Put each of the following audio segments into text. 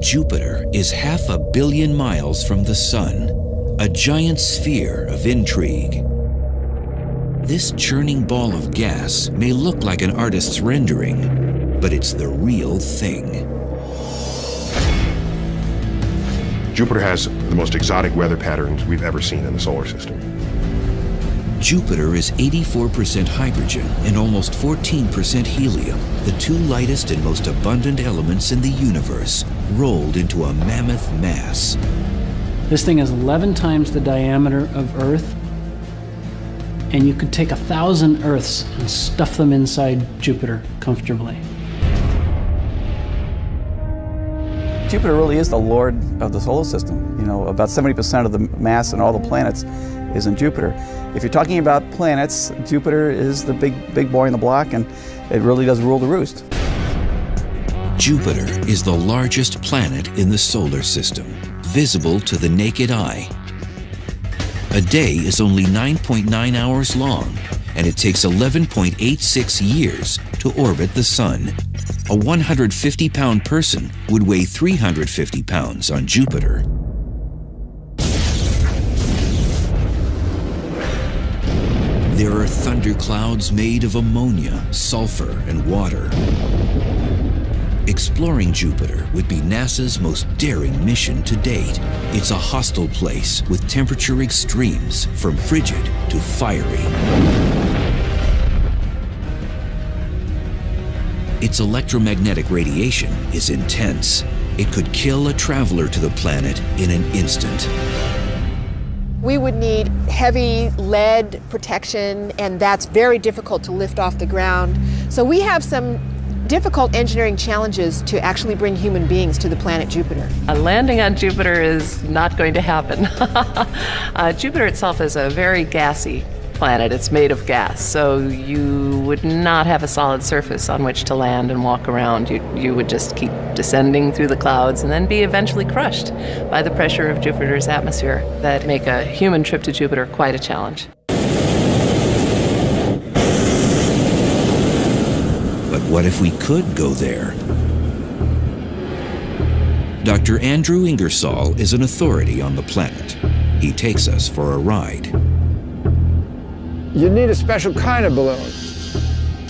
Jupiter is 500 million miles from the Sun, a giant sphere of intrigue. This churning ball of gas may look like an artist's rendering, but it's the real thing. Jupiter has the most exotic weather patterns we've ever seen in the solar system. Jupiter is 84% hydrogen and almost 14% helium, the two lightest and most abundant elements in the universe, rolled into a mammoth mass. This thing is 11 times the diameter of Earth, and you could take 1,000 Earths and stuff them inside Jupiter comfortably. Jupiter really is the lord of the solar system. You know, about 70% of the mass in all the planets is in Jupiter. If you're talking about planets, Jupiter is the big boy in the block, and it really does rule the roost. Jupiter is the largest planet in the solar system, visible to the naked eye. A day is only 9.9 hours long, and it takes 11.86 years to orbit the Sun. A 150-pound person would weigh 350 pounds on Jupiter. There are thunderclouds made of ammonia, sulfur, and water. Exploring Jupiter would be NASA's most daring mission to date. It's a hostile place with temperature extremes from frigid to fiery. Its electromagnetic radiation is intense. It could kill a traveler to the planet in an instant. We would need heavy lead protection, and that's very difficult to lift off the ground. So we have some difficult engineering challenges to actually bring human beings to the planet Jupiter. A landing on Jupiter is not going to happen. Jupiter itself is a very gassy planet. It's made of gas, so you would not have a solid surface on which to land and walk around. You would just keep descending through the clouds and then be eventually crushed by the pressure of Jupiter's atmosphere that make a human trip to Jupiter quite a challenge. But what if we could go there? Dr. Andrew Ingersoll is an authority on the planet. He takes us for a ride. You need a special kind of balloon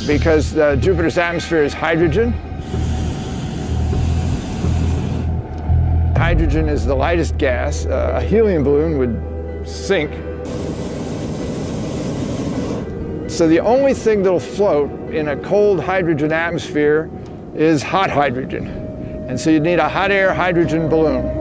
because Jupiter's atmosphere is hydrogen. Hydrogen is the lightest gas. A helium balloon would sink. So the only thing that'll float in a cold hydrogen atmosphere is hot hydrogen. And so you need a hot air hydrogen balloon.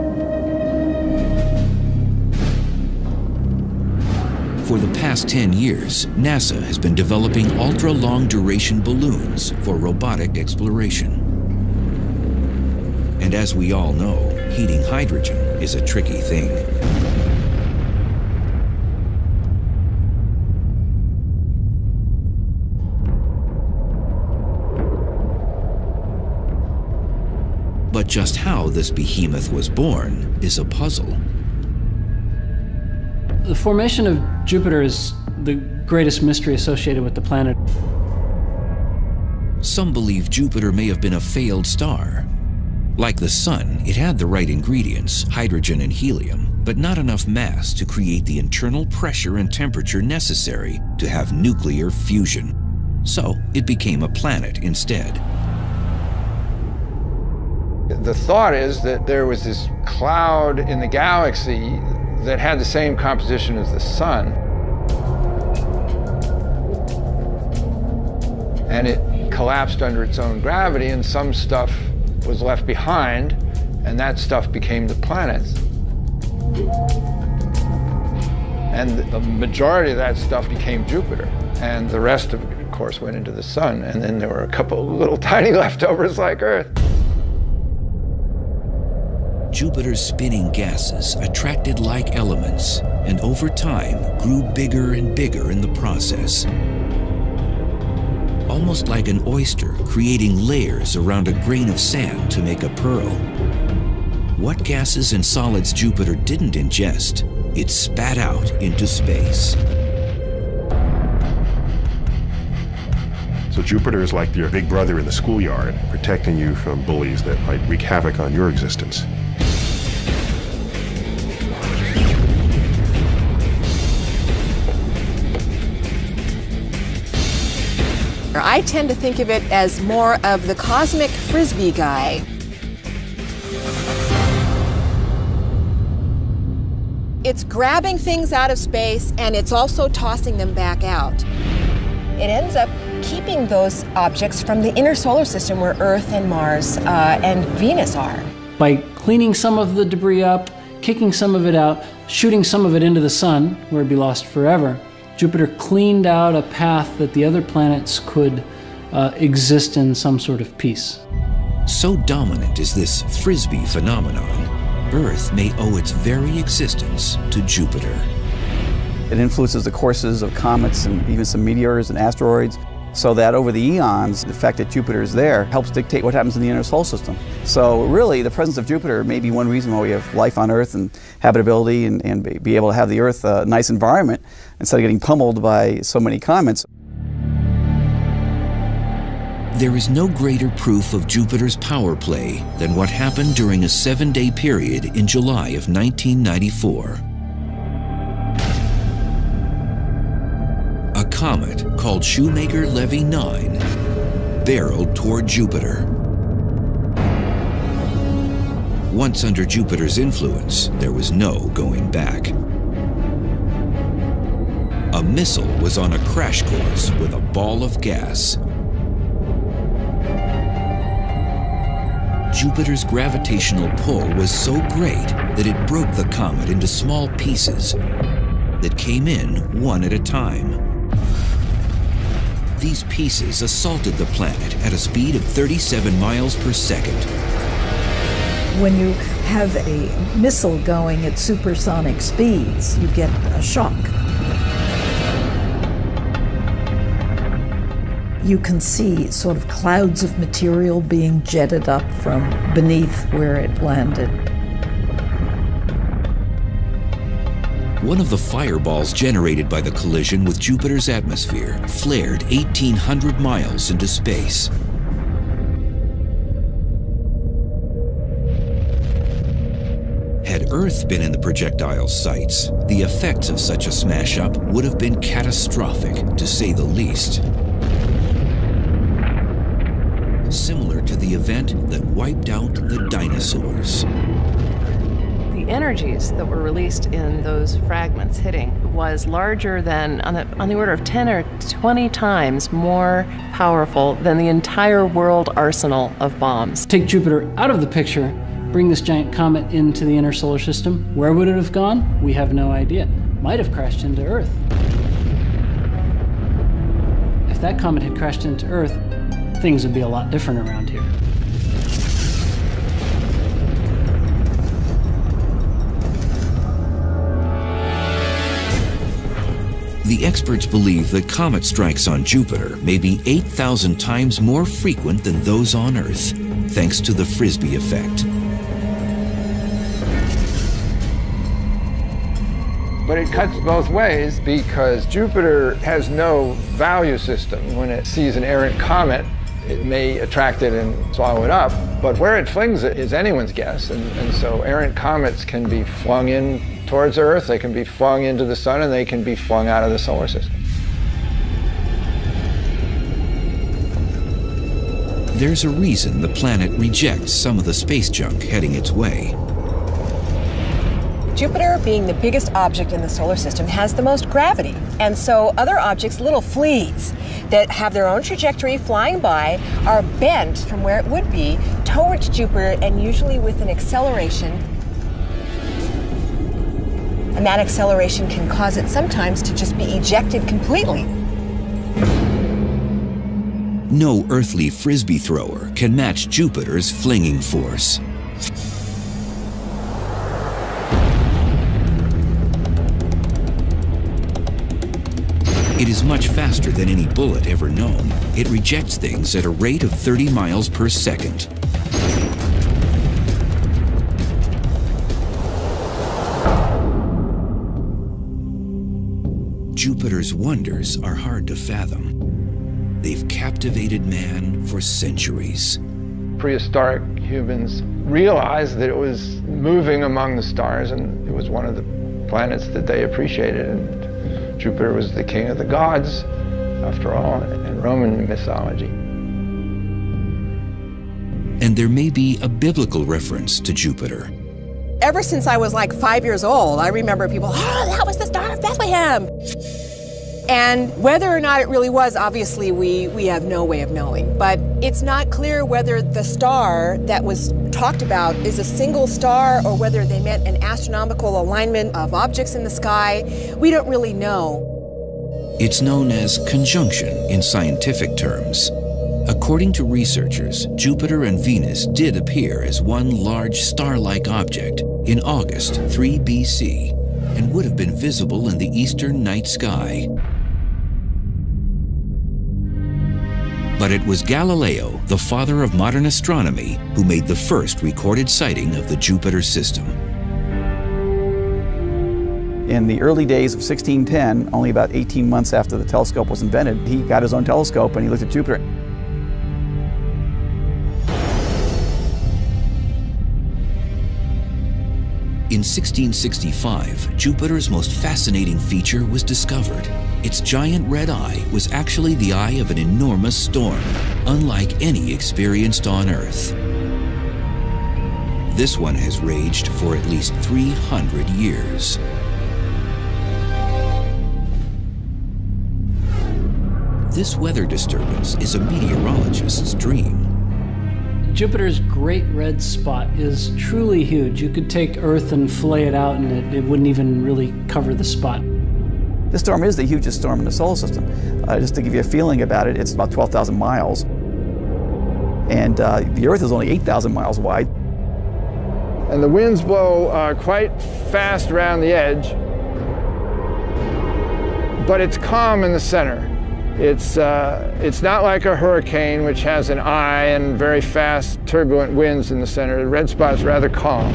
For the past 10 years, NASA has been developing ultra-long duration balloons for robotic exploration. And as we all know, heating hydrogen is a tricky thing. But just how this behemoth was born is a puzzle. The formation of Jupiter is the greatest mystery associated with the planet. Some believe Jupiter may have been a failed star. Like the Sun, it had the right ingredients, hydrogen and helium, but not enough mass to create the internal pressure and temperature necessary to have nuclear fusion. So it became a planet instead. The thought is that there was this cloud in the galaxy that had the same composition as the Sun. And it collapsed under its own gravity, and some stuff was left behind, and that stuff became the planets. And the majority of that stuff became Jupiter, and the rest of it, of course, went into the Sun, and then there were a couple of little tiny leftovers like Earth. Jupiter's spinning gases attracted like elements and over time grew bigger and bigger in the process. Almost like an oyster creating layers around a grain of sand to make a pearl. What gases and solids Jupiter didn't ingest, it spat out into space. So So Jupiter is like your big brother in the schoolyard, protecting you from bullies that might wreak havoc on your existence. I tend to think of it as more of the cosmic frisbee guy. It's grabbing things out of space and it's also tossing them back out. It ends up keeping those objects from the inner solar system where Earth and Mars and Venus are. By cleaning some of the debris up, kicking some of it out, shooting some of it into the sun, where it'd be lost forever, Jupiter cleaned out a path that the other planets could exist in some sort of peace. So dominant is this frisbee phenomenon, Earth may owe its very existence to Jupiter. It influences the courses of comets and even some meteors and asteroids, so that over the eons, the fact that Jupiter is there helps dictate what happens in the inner solar system. So really, the presence of Jupiter may be one reason why we have life on Earth and habitability and be able to have the Earth a nice environment instead of getting pummeled by so many comets. There is no greater proof of Jupiter's power play than what happened during a 7-day period in July of 1994. A comet called Shoemaker-Levy 9 barreled toward Jupiter. Once under Jupiter's influence, there was no going back. A missile was on a crash course with a ball of gas. Jupiter's gravitational pull was so great that it broke the comet into small pieces that came in one at a time. These pieces assaulted the planet at a speed of 37 miles per second. When you have a missile going at supersonic speeds, you get a shock. You can see sort of clouds of material being jetted up from beneath where it landed. One of the fireballs generated by the collision with Jupiter's atmosphere flared 1,800 miles into space. Had Earth been in the projectile's sights, the effects of such a smash-up would have been catastrophic, to say the least. Similar to the event that wiped out the dinosaurs. The energies that were released in those fragments hitting was larger than, on the order of 10 or 20 times more powerful than the entire world arsenal of bombs. Take Jupiter out of the picture, bring this giant comet into the inner solar system. Where would it have gone? We have no idea. Might have crashed into Earth. If that comet had crashed into Earth, things would be a lot different around here. The experts believe that comet strikes on Jupiter may be 8,000 times more frequent than those on Earth, thanks to the Frisbee effect. But it cuts both ways because Jupiter has no value system. When it sees an errant comet, it may attract it and swallow it up, but where it flings it is anyone's guess. And so errant comets can be flung in towards Earth, they can be flung into the sun, and they can be flung out of the solar system. There's a reason the planet rejects some of the space junk heading its way. Jupiter, being the biggest object in the solar system, has the most gravity. And so other objects, little fleas that have their own trajectory flying by, are bent from where it would be towards Jupiter, and usually with an acceleration. And that acceleration can cause it sometimes to just be ejected completely. No earthly Frisbee thrower can match Jupiter's flinging force. It is much faster than any bullet ever known. It rejects things at a rate of 30 miles per second. Jupiter's wonders are hard to fathom. they've captivated man for centuries. Prehistoric humans realized that it was moving among the stars, and it was one of the planets that they appreciated. And Jupiter was the king of the gods, after all, in Roman mythology. And there may be a biblical reference to Jupiter. Ever since I was like 5 years old, I remember people, oh, that was the Star of Bethlehem. And whether or not it really was, obviously we have no way of knowing. But it's not clear whether the star that was talked about is a single star or whether they meant an astronomical alignment of objects in the sky. We don't really know. It's known as conjunction in scientific terms. According to researchers, Jupiter and Venus did appear as one large star-like object in August 3 BC and would have been visible in the eastern night sky. But it was Galileo, the father of modern astronomy, who made the first recorded sighting of the Jupiter system. In the early days of 1610, only about 18 months after the telescope was invented, he got his own telescope and he looked at Jupiter. In 1665, Jupiter's most fascinating feature was discovered. Its giant red eye was actually the eye of an enormous storm, unlike any experienced on Earth. This one has raged for at least 300 years. This weather disturbance is a meteorologist's dream. Jupiter's Great Red Spot is truly huge. You could take Earth and fillet it out and it wouldn't even really cover the spot. This storm is the hugest storm in the solar system. Just to give you a feeling about it, it's about 12,000 miles. And the Earth is only 8,000 miles wide. And the winds blow quite fast around the edge, but it's calm in the center. It's not like a hurricane, which has an eye and very fast, turbulent winds in the center. The red spot is rather calm.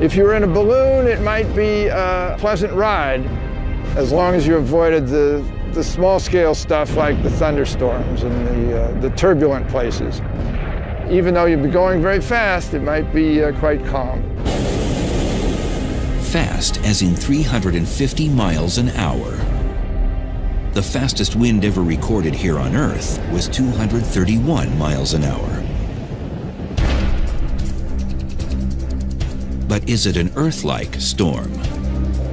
If you were in a balloon, it might be a pleasant ride, as long as you avoided the small-scale stuff like the thunderstorms and the turbulent places. Even though you'd be going very fast, it might be quite calm. Fast as in 350 miles an hour. The fastest wind ever recorded here on Earth was 231 miles an hour. But is it an Earth-like storm?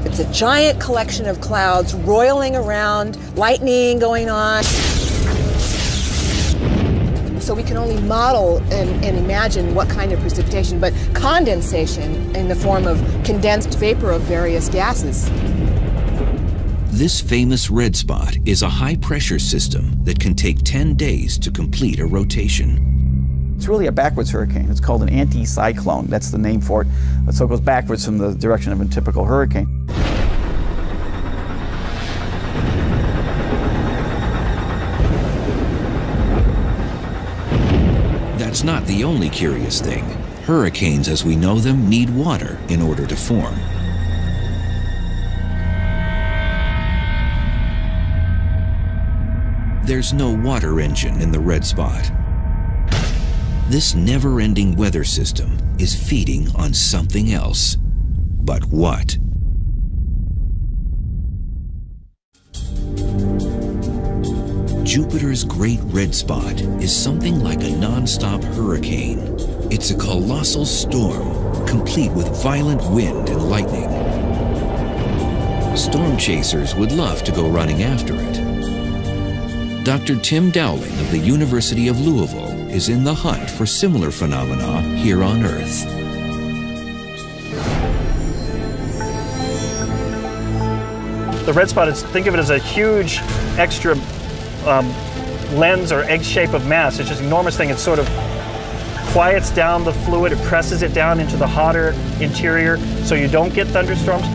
It's a giant collection of clouds roiling around, lightning going on. So we can only model and imagine what kind of precipitation, but condensation in the form of condensed vapor of various gases. This famous red spot is a high-pressure system that can take 10 days to complete a rotation. It's really a backwards hurricane. It's called an anticyclone. That's the name for it. So it goes backwards from the direction of a typical hurricane. That's not the only curious thing. Hurricanes as we know them need water in order to form. There's no water engine in the red spot. This never-ending weather system is feeding on something else. But what? Jupiter's Great Red Spot is something like a non-stop hurricane. It's a colossal storm, complete with violent wind and lightning. Storm chasers would love to go running after it. Dr. Tim Dowling of the University of Louisville is in the hunt for similar phenomena here on Earth. The red spot is, think of it as a huge extra lens or egg shape of mass. It's just an enormous thing. It sort of quiets down the fluid, it presses it down into the hotter interior so you don't get thunderstorms.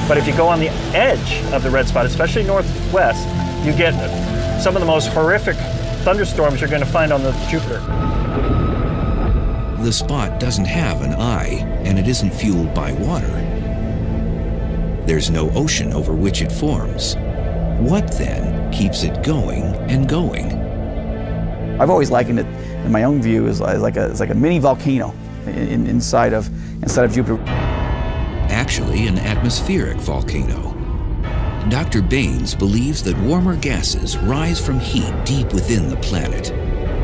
But if you go on the edge of the red spot, especially northwest, you get some of the most horrific thunderstorms you're going to find on the Jupiter. The spot doesn't have an eye, and it isn't fueled by water. There's no ocean over which it forms. What then keeps it going and going? I've always likened it, in my own view, as like a mini volcano inside of Jupiter. Actually, an atmospheric volcano. Dr. Baines believes that warmer gases rise from heat deep within the planet.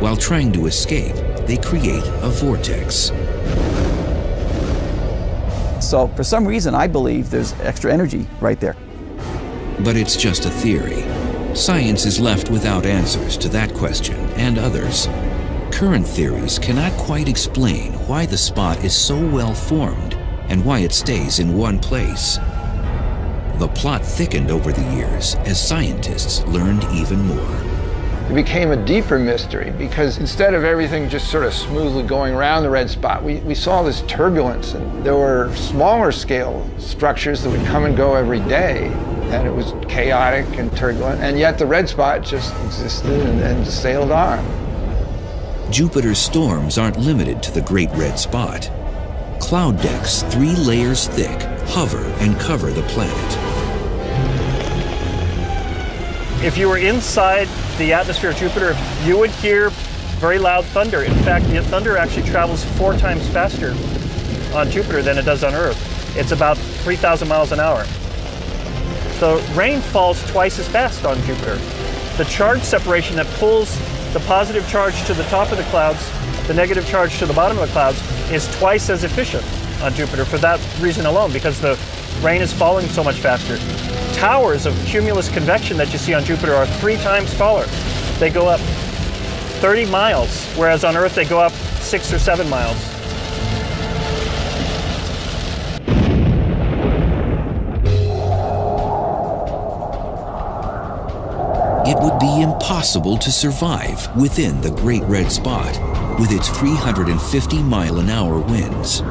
While trying to escape, they create a vortex. So for some reason, I believe there's extra energy right there. But it's just a theory. Science is left without answers to that question and others. Current theories cannot quite explain why the spot is so well formed and why it stays in one place. The plot thickened over the years as scientists learned even more. It became a deeper mystery because instead of everything just sort of smoothly going around the red spot, we saw this turbulence, and there were smaller scale structures that would come and go every day, and it was chaotic and turbulent, and yet the red spot just existed and sailed on. Jupiter's storms aren't limited to the Great Red Spot. Cloud decks 3 layers thick hover and cover the planet. If you were inside the atmosphere of Jupiter, you would hear very loud thunder. In fact, the thunder actually travels 4 times faster on Jupiter than it does on Earth. It's about 3,000 miles an hour. So rain falls twice as fast on Jupiter. The charge separation that pulls the positive charge to the top of the clouds, the negative charge to the bottom of the clouds, is twice as efficient on Jupiter for that reason alone, because the rain is falling so much faster. Towers of cumulus convection that you see on Jupiter are 3 times taller. They go up 30 miles, whereas on Earth they go up 6 or 7 miles. It would be impossible to survive within the Great Red Spot with its 350-mile-an-hour winds.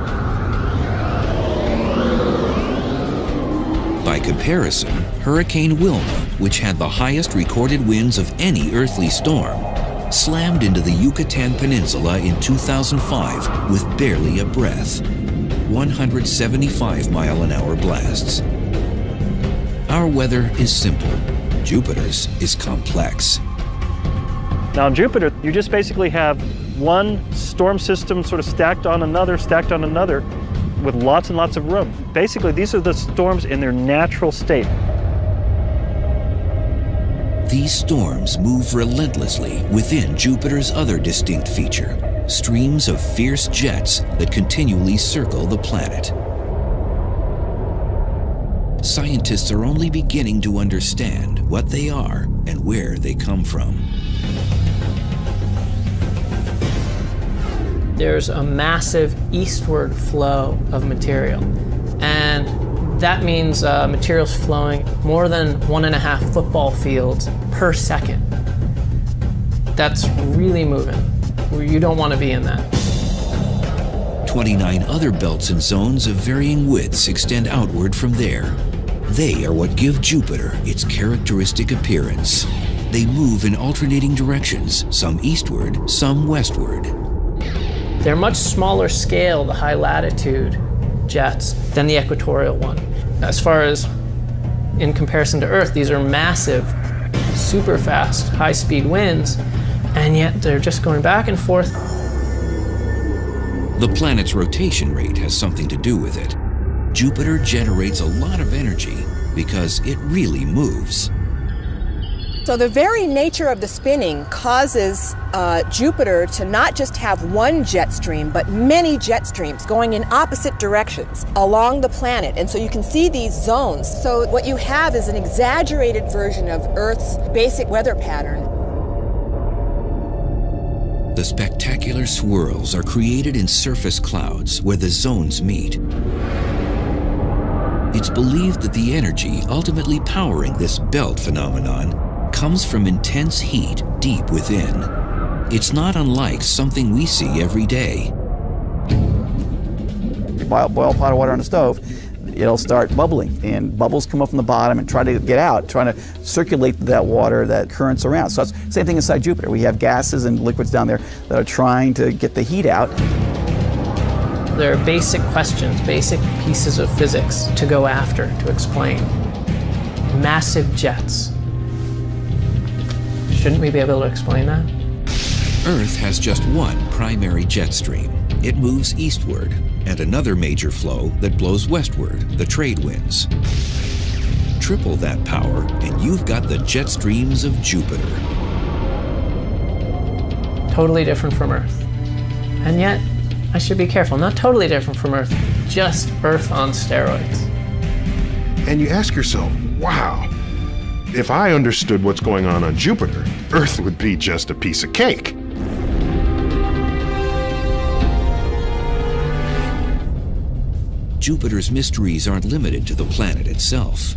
By comparison, Hurricane Wilma, which had the highest recorded winds of any earthly storm, slammed into the Yucatan Peninsula in 2005 with barely a breath. 175-mile-an-hour blasts. Our weather is simple. Jupiter's is complex. Now on Jupiter, you just basically have one storm system sort of stacked on another, with lots and lots of room. Basically, these are the storms in their natural state. These storms move relentlessly within Jupiter's other distinct feature, streams of fierce jets that continually circle the planet. Scientists are only beginning to understand what they are and where they come from. There's a massive eastward flow of material, and that means material's flowing more than 1.5 football fields per second. That's really moving. You don't want to be in that. 29 other belts and zones of varying widths extend outward from there. They are what give Jupiter its characteristic appearance. They move in alternating directions, some eastward, some westward. They're much smaller scale, the high latitude jets, than the equatorial one. As far as in comparison to Earth, these are massive, super fast, high-speed winds, and yet they're just going back and forth. The planet's rotation rate has something to do with it. Jupiter generates a lot of energy because it really moves. So the very nature of the spinning causes Jupiter to not just have one jet stream, but many jet streams going in opposite directions along the planet. And so you can see these zones. So what you have is an exaggerated version of Earth's basic weather pattern. The spectacular swirls are created in surface clouds where the zones meet. It's believed that the energy ultimately powering this belt phenomenon comes from intense heat deep within. It's not unlike something we see every day. You boil a pot of water on the stove, it'll start bubbling, and bubbles come up from the bottom and try to get out, trying to circulate that water, that currents around. So it's the same thing inside Jupiter. We have gases and liquids down there that are trying to get the heat out. There are basic questions, basic pieces of physics to go after, to explain. Massive jets Shouldn't we be able to explain that? Earth has just one primary jet stream. It moves eastward, and another major flow that blows westward, the trade winds. Triple that power, and you've got the jet streams of Jupiter. Totally different from Earth. And yet, I should be careful. Not totally different from Earth, just Earth on steroids. And you ask yourself, wow, if I understood what's going on Jupiter, Earth would be just a piece of cake. Jupiter's mysteries aren't limited to the planet itself.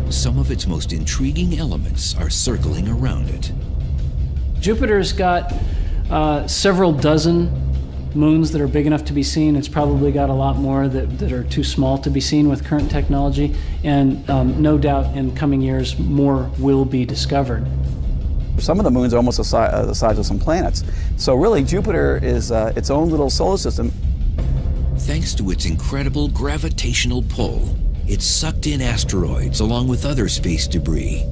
Some of its most intriguing elements are circling around it. Jupiter's got several dozen moons that are big enough to be seen. It's probably got a lot more that are too small to be seen with current technology, and no doubt in coming years more will be discovered. Some of the moons are almost the size of some planets. So really Jupiter is its own little solar system. Thanks to its incredible gravitational pull, it sucked in asteroids along with other space debris.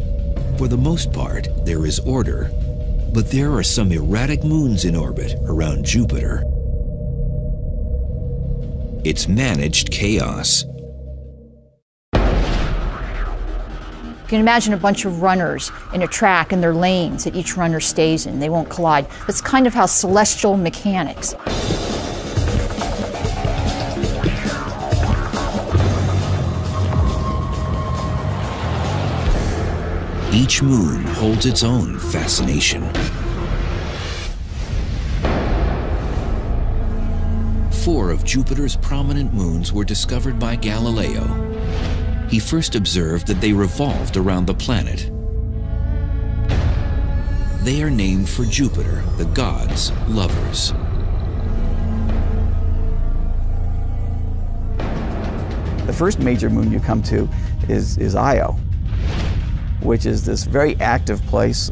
For the most part, there is order, but there are some erratic moons in orbit around Jupiter. It's managed chaos. You can imagine a bunch of runners in a track and their lanes that each runner stays in. They won't collide. That's kind of how celestial mechanics. Each moon holds its own fascination. 4 of Jupiter's prominent moons were discovered by Galileo. He first observed that they revolved around the planet. They are named for Jupiter, the god's lovers. The first major moon you come to is Io, which is this very active place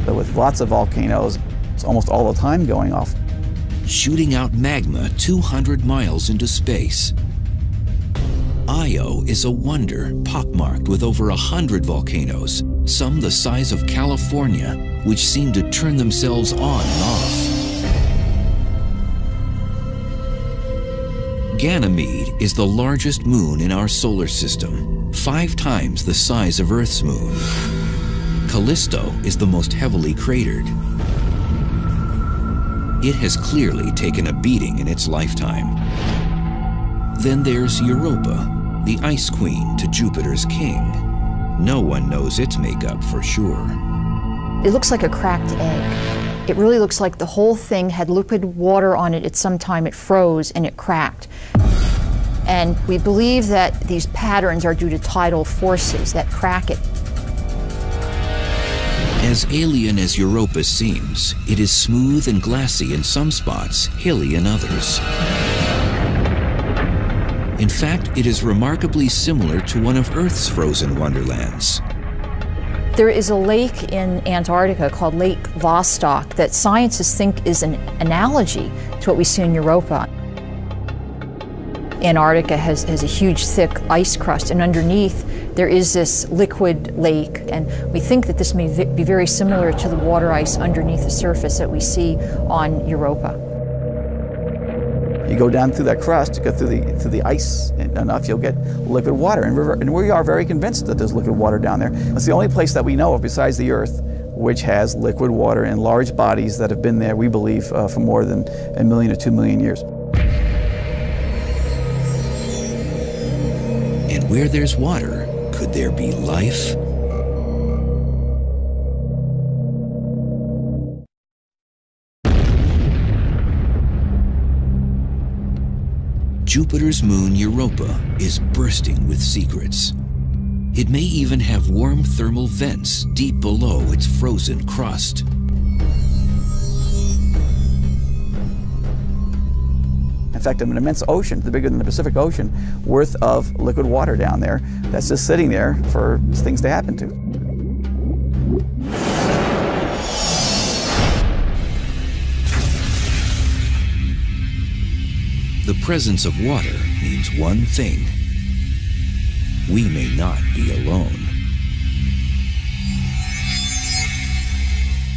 with lots of volcanoes. It's almost all the time going off. Shooting out magma 200 miles into space. Io is a wonder, pockmarked with over 100 volcanoes, some the size of California, which seem to turn themselves on and off. Ganymede is the largest moon in our solar system, 5 times the size of Earth's moon. Callisto is the most heavily cratered. It has clearly taken a beating in its lifetime. Then there's Europa, the ice queen to Jupiter's king. No one knows its makeup for sure. It looks like a cracked egg. It really looks like the whole thing had liquid water on it at some time. It froze and it cracked. And we believe that these patterns are due to tidal forces that crack it. As alien as Europa seems, it is smooth and glassy in some spots, hilly in others. In fact, it is remarkably similar to one of Earth's frozen wonderlands. There is a lake in Antarctica called Lake Vostok that scientists think is an analogy to what we see in Europa. Antarctica has a huge thick ice crust, and underneath there is this liquid lake, and we think that this may be very similar to the water ice underneath the surface that we see on Europa. You go down through that crust, you go through the ice enough, you'll get liquid water, and we are very convinced that there's liquid water down there. It's the only place that we know of besides the Earth which has liquid water in large bodies that have been there, we believe, for more than 1 million or 2 million years. And where there's water, could there be life? Jupiter's moon Europa is bursting with secrets. It may even have warm thermal vents deep below its frozen crust. In fact, an immense ocean, bigger than the Pacific Ocean, worth of liquid water down there that's just sitting there for things to happen to. The presence of water means one thing. We may not be alone.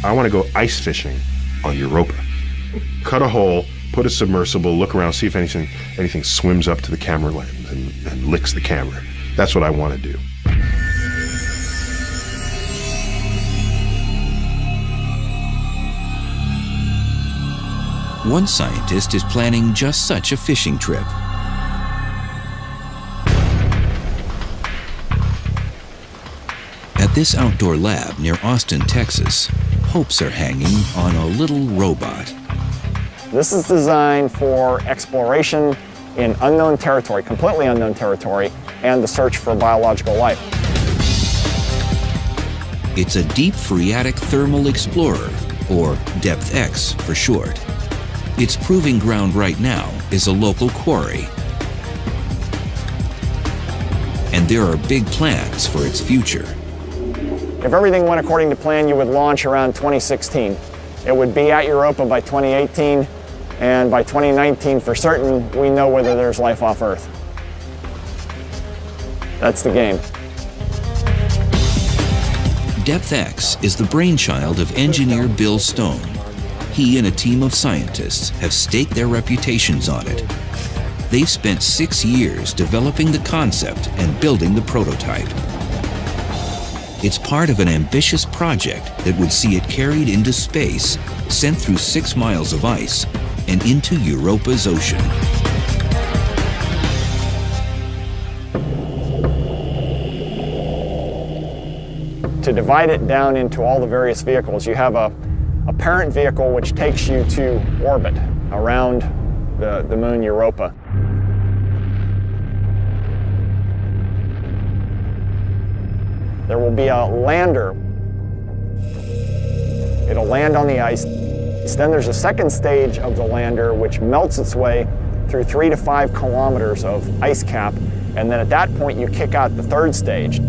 I want to go ice fishing on Europa. Cut a hole, put a submersible, look around, see if anything swims up to the camera lens and licks the camera. That's what I want to do. One scientist is planning just such a fishing trip. At this outdoor lab near Austin, Texas, hopes are hanging on a little robot. This is designed for exploration in unknown territory, completely unknown territory, and the search for biological life. It's a Deep Phreatic Thermal Explorer, or Depth-X for short. Its proving ground right now is a local quarry. And there are big plans for its future. If everything went according to plan, you would launch around 2016. It would be at Europa by 2018, and by 2019, for certain, we know whether there's life off Earth. That's the game. Depth-X is the brainchild of engineer Bill Stone. He and a team of scientists have staked their reputations on it. They've spent 6 years developing the concept and building the prototype. It's part of an ambitious project that would see it carried into space, sent through 6 miles of ice, and into Europa's ocean. To divide it down into all the various vehicles, you have a parent vehicle which takes you to orbit around the moon Europa. There will be a lander. It'll land on the ice. Then there's a second stage of the lander which melts its way through 3 to 5 kilometers of ice cap, and then at that point you kick out the third stage.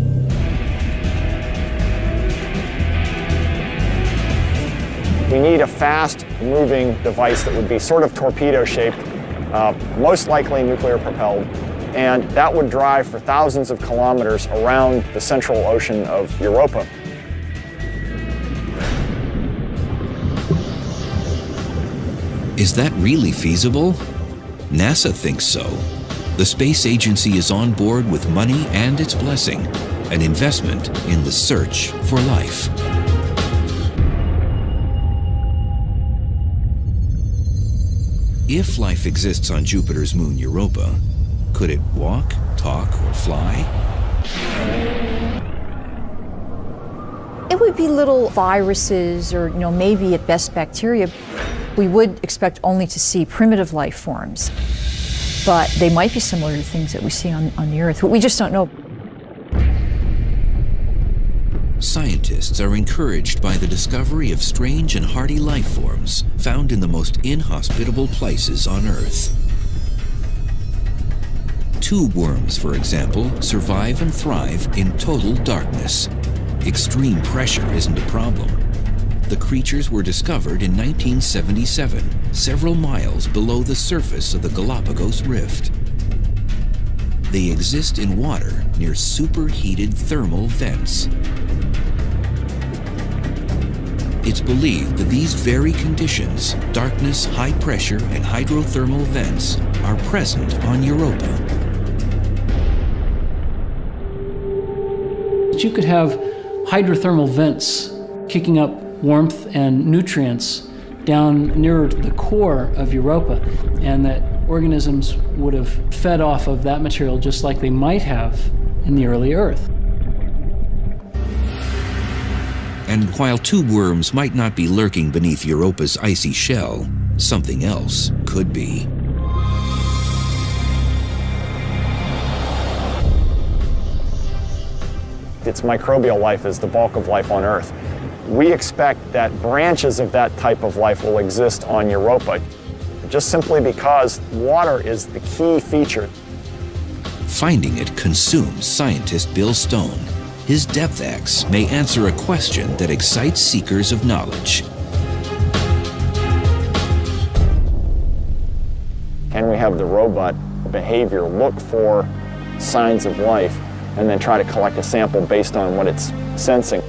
We need a fast-moving device that would be sort of torpedo-shaped, most likely nuclear-propelled, and that would drive for thousands of kilometers around the central ocean of Europa. Is that really feasible? NASA thinks so. The space agency is on board with money and its blessing, an investment in the search for life. If life exists on Jupiter's moon Europa, could it walk, talk, or fly? It would be little viruses or, maybe at best bacteria. We would expect only to see primitive life forms, but they might be similar to things that we see on the Earth, but we just don't know. Scientists are encouraged by the discovery of strange and hardy life forms found in the most inhospitable places on Earth. Tube worms, for example, survive and thrive in total darkness. Extreme pressure isn't a problem. The creatures were discovered in 1977, several miles below the surface of the Galapagos Rift. They exist in water near superheated thermal vents. It's believed that these very conditions, darkness, high pressure, and hydrothermal vents, are present on Europa. You could have hydrothermal vents kicking up warmth and nutrients down near the core of Europa, and that organisms would have fed off of that material just like they might have in the early Earth. And while tube worms might not be lurking beneath Europa's icy shell, something else could be. It's microbial life is the bulk of life on Earth. We expect that branches of that type of life will exist on Europa, just simply because water is the key feature. Finding it consumes scientist Bill Stone. His Depth-X may answer a question that excites seekers of knowledge. Can we have the robot behavior look for signs of life and then try to collect a sample based on what it's sensing?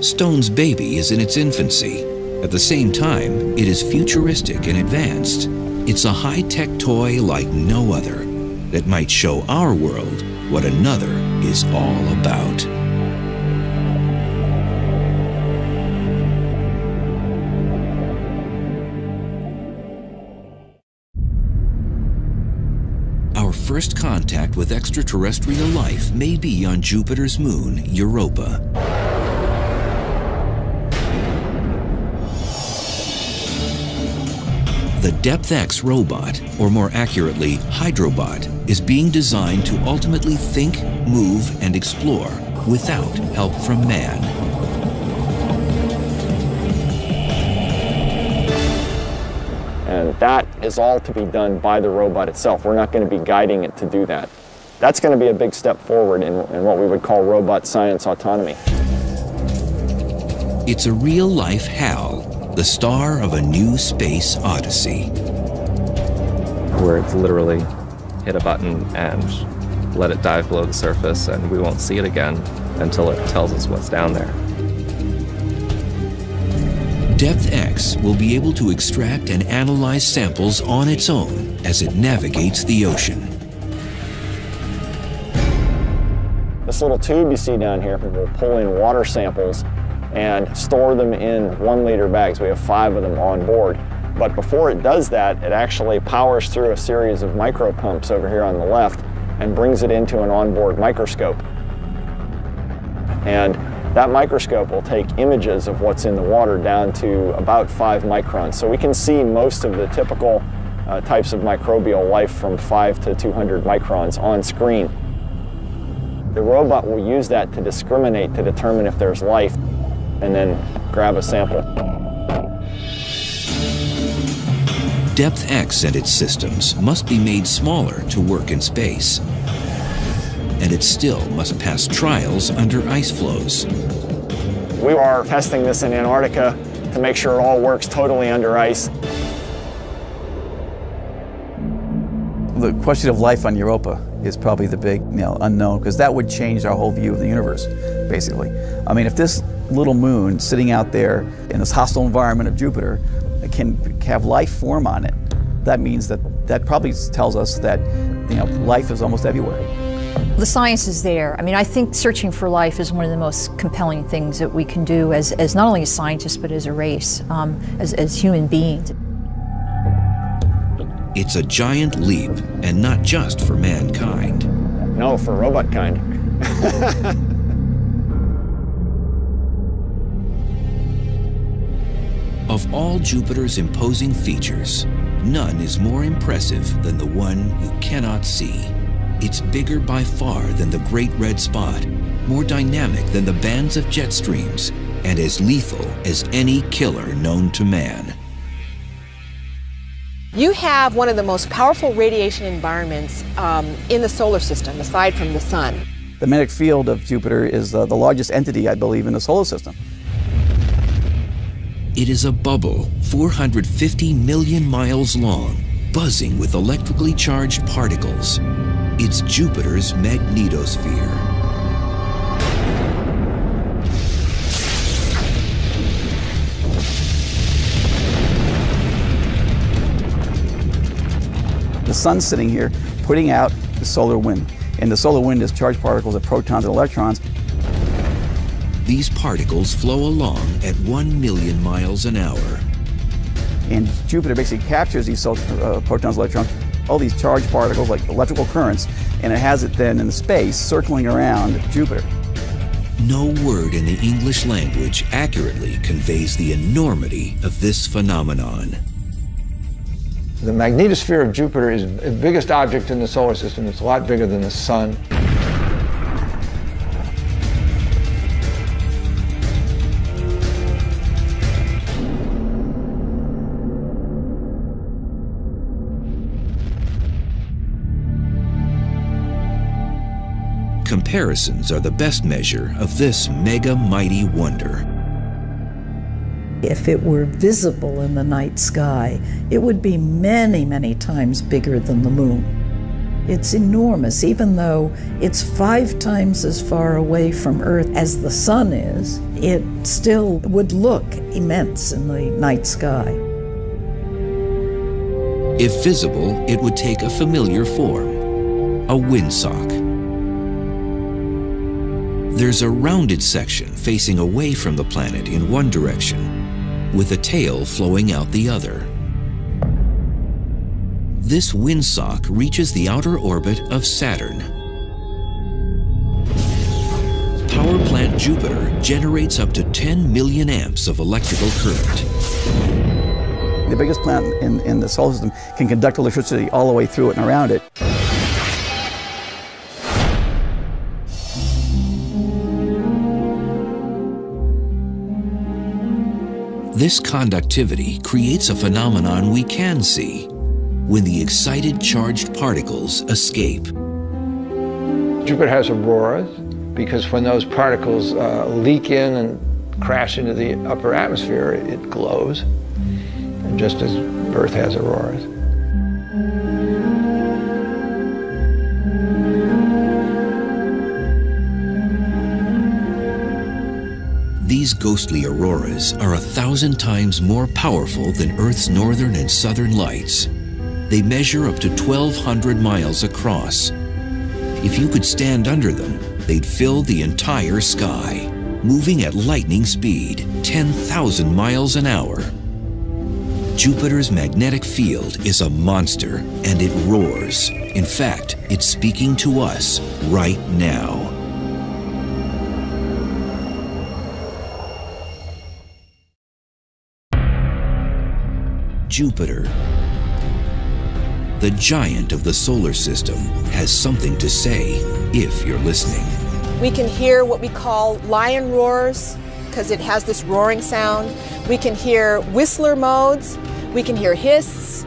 Stone's baby is in its infancy. At the same time, it is futuristic and advanced. It's a high-tech toy like no other that might show our world what another is all about. Our first contact with extraterrestrial life may be on Jupiter's moon, Europa. The DepthX robot, or more accurately, Hydrobot, is being designed to ultimately think, move, and explore without help from man. And that is all to be done by the robot itself. We're not going to be guiding it to do that. That's going to be a big step forward in what we would call robot science autonomy. It's a real-life HAL, the star of a new space odyssey. Where it's literally hit a button and let it dive below the surface, and we won't see it again until it tells us what's down there. DepthX will be able to extract and analyze samples on its own as it navigates the ocean. This little tube you see down here will pull in water samples and store them in 1-liter bags. We have 5 of them on board. But before it does that, it actually powers through a series of micro pumps over here on the left and brings it into an onboard microscope. And that microscope will take images of what's in the water down to about 5 microns. So we can see most of the typical types of microbial life from 5 to 200 microns on screen. The robot will use that to discriminate to determine if there's life and then grab a sample. DepthX and its systems must be made smaller to work in space. And it still must pass trials under ice flows. We are testing this in Antarctica to make sure it all works totally under ice. The question of life on Europa is probably the big unknown, because that would change our whole view of the universe, basically. I mean, if this little moon sitting out there in this hostile environment of Jupiter can have life form on it, that means that probably tells us that life is almost everywhere. The science is there. I mean, I think searching for life is one of the most compelling things that we can do as not only as scientists, but as a race, as human beings. It's a giant leap, and not just for mankind. No, for robot kind. Of all Jupiter's imposing features, none is more impressive than the one you cannot see. It's bigger by far than the Great Red Spot, more dynamic than the bands of jet streams, and as lethal as any killer known to man. You have one of the most powerful radiation environments in the solar system, aside from the sun. The magnetic field of Jupiter is the largest entity, I believe, in the solar system. It is a bubble 450 million miles long, buzzing with electrically charged particles. It's Jupiter's magnetosphere. The sun's sitting here putting out the solar wind. And the solar wind is charged particles of protons and electrons. These particles flow along at 1 million miles an hour. And Jupiter basically captures these protons, electrons, all these charged particles like electrical currents, and it has it then in space circling around Jupiter. No word in the English language accurately conveys the enormity of this phenomenon. The magnetosphere of Jupiter is the biggest object in the solar system. It's a lot bigger than the sun. Comparisons are the best measure of this mega mighty wonder. If it were visible in the night sky, it would be many, many times bigger than the moon. It's enormous, even though it's 5 times as far away from Earth as the sun is. it still would look immense in the night sky. If visible, it would take a familiar form, a windsock. There's a rounded section facing away from the planet in one direction, with a tail flowing out the other. This windsock reaches the outer orbit of Saturn. Power plant Jupiter generates up to 10 million amps of electrical current. The biggest planet in the solar system can conduct electricity all the way through it and around it. This conductivity creates a phenomenon we can see when the excited charged particles escape. Jupiter has auroras because when those particles leak in and crash into the upper atmosphere, it glows, and just as Earth has auroras. These ghostly auroras are 1,000 times more powerful than Earth's northern and southern lights. They measure up to 1,200 miles across. If you could stand under them, they'd fill the entire sky, moving at lightning speed, 10,000 miles an hour. Jupiter's magnetic field is a monster, and it roars. In fact, it's speaking to us right now. Jupiter, the giant of the solar system, has something to say if you're listening. We can hear what we call lion roars because it has this roaring sound. We can hear whistler modes. We can hear hiss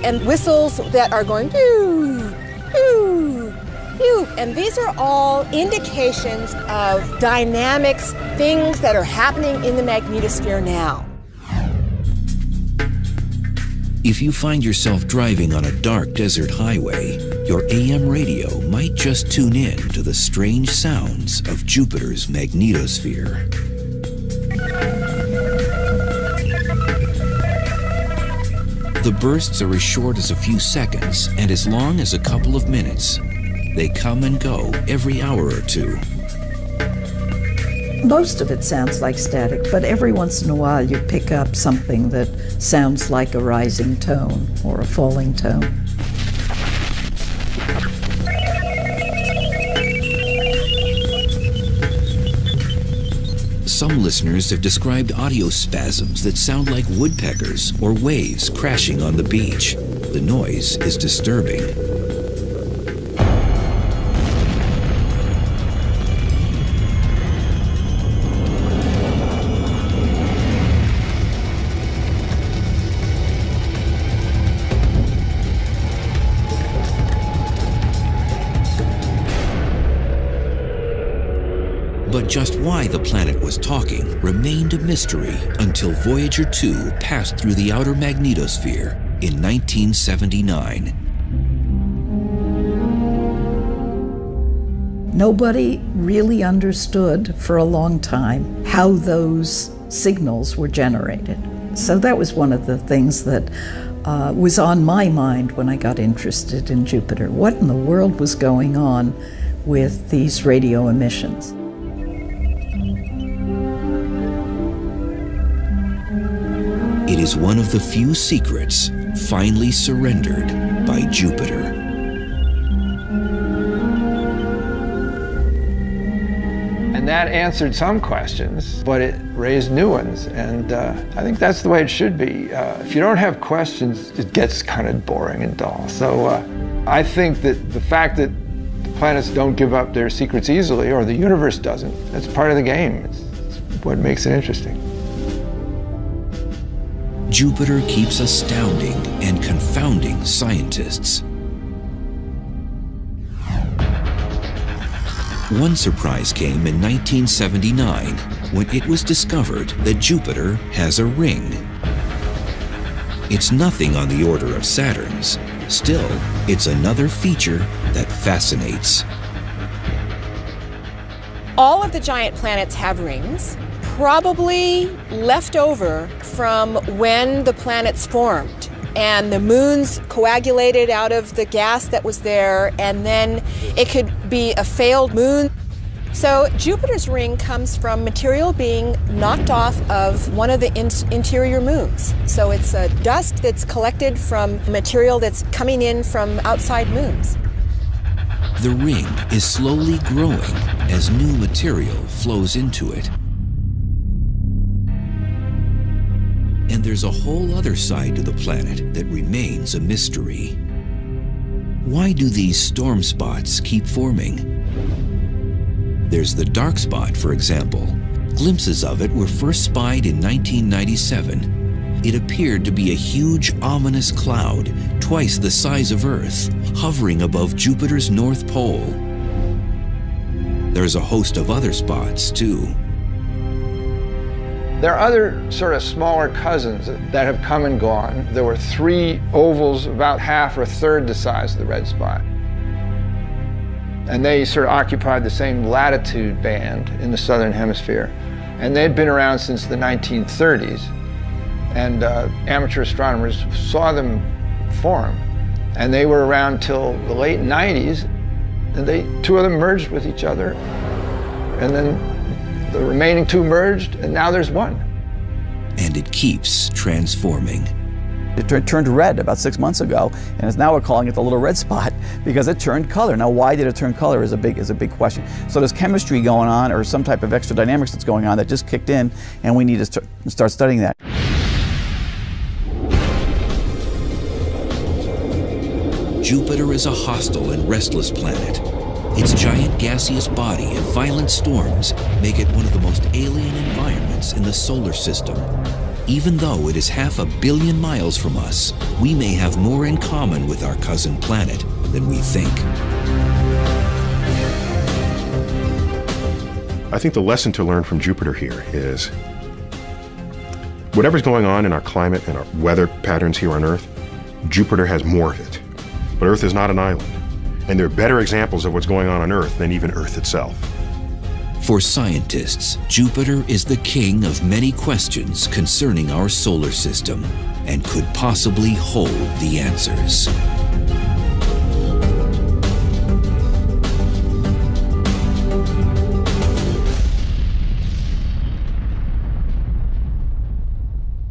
and whistles that are going pew, pew, pew. And these are all indications of dynamics, things that are happening in the magnetosphere now. If you find yourself driving on a dark desert highway, your AM radio might just tune in to the strange sounds of Jupiter's magnetosphere. The bursts are as short as a few seconds and as long as a couple of minutes. They come and go every hour or two. Most of it sounds like static, but every once in a while you pick up something that sounds like a rising tone or a falling tone. Some listeners have described audio spasms that sound like woodpeckers or waves crashing on the beach. The noise is disturbing. But just why the planet was talking remained a mystery until Voyager 2 passed through the outer magnetosphere in 1979. Nobody really understood for a long time how those signals were generated. So that was one of the things that was on my mind when I got interested in Jupiter. What in the world was going on with these radio emissions? It is one of the few secrets finally surrendered by Jupiter. And that answered some questions, but it raised new ones. And I think that's the way it should be. If you don't have questions, it gets kind of boring and dull. So I think that the fact that the planets don't give up their secrets easily, or the universe doesn't, that's part of the game. It's what makes it interesting. Jupiter keeps astounding and confounding scientists. One surprise came in 1979 when it was discovered that Jupiter has a ring. It's nothing on the order of Saturn's. Still, it's another feature that fascinates. All of the giant planets have rings, probably left over from when the planets formed. And the moons coagulated out of the gas that was there, and then it could be a failed moon. So Jupiter's ring comes from material being knocked off of one of the interior moons. So it's dust that's collected from material that's coming in from outside moons. The ring is slowly growing as new material flows into it. And there's a whole other side to the planet that remains a mystery. Why do these storm spots keep forming? There's the dark spot, for example. Glimpses of it were first spied in 1997. It appeared to be a huge, ominous cloud, twice the size of Earth, hovering above Jupiter's North Pole. There's a host of other spots, too. There are other sort of smaller cousins that have come and gone. There were 3 ovals about half or a third the size of the red spot. And they sort of occupied the same latitude band in the southern hemisphere. And they'd been around since the 1930s. And amateur astronomers saw them form. And they were around till the late 90s. And 2 of them merged with each other. And then the remaining 2 merged, and now there's 1. And it keeps transforming. It turned red about 6 months ago, and now we're calling it the little red spot because it turned color. Now, why did it turn color is a big question. So there's chemistry going on, or some type of extra dynamics that's going on that just kicked in, and we need to start studying that. Jupiter is a hostile and restless planet. Its giant gaseous body and violent storms make it one of the most alien environments in the solar system. Even though it is 500 million miles from us, we may have more in common with our cousin planet than we think. I think the lesson to learn from Jupiter here is whatever's going on in our climate and our weather patterns here on Earth, Jupiter has more of it. But Earth is not an island. And there are better examples of what's going on Earth than even Earth itself. For scientists, Jupiter is the king of many questions concerning our solar system and could possibly hold the answers.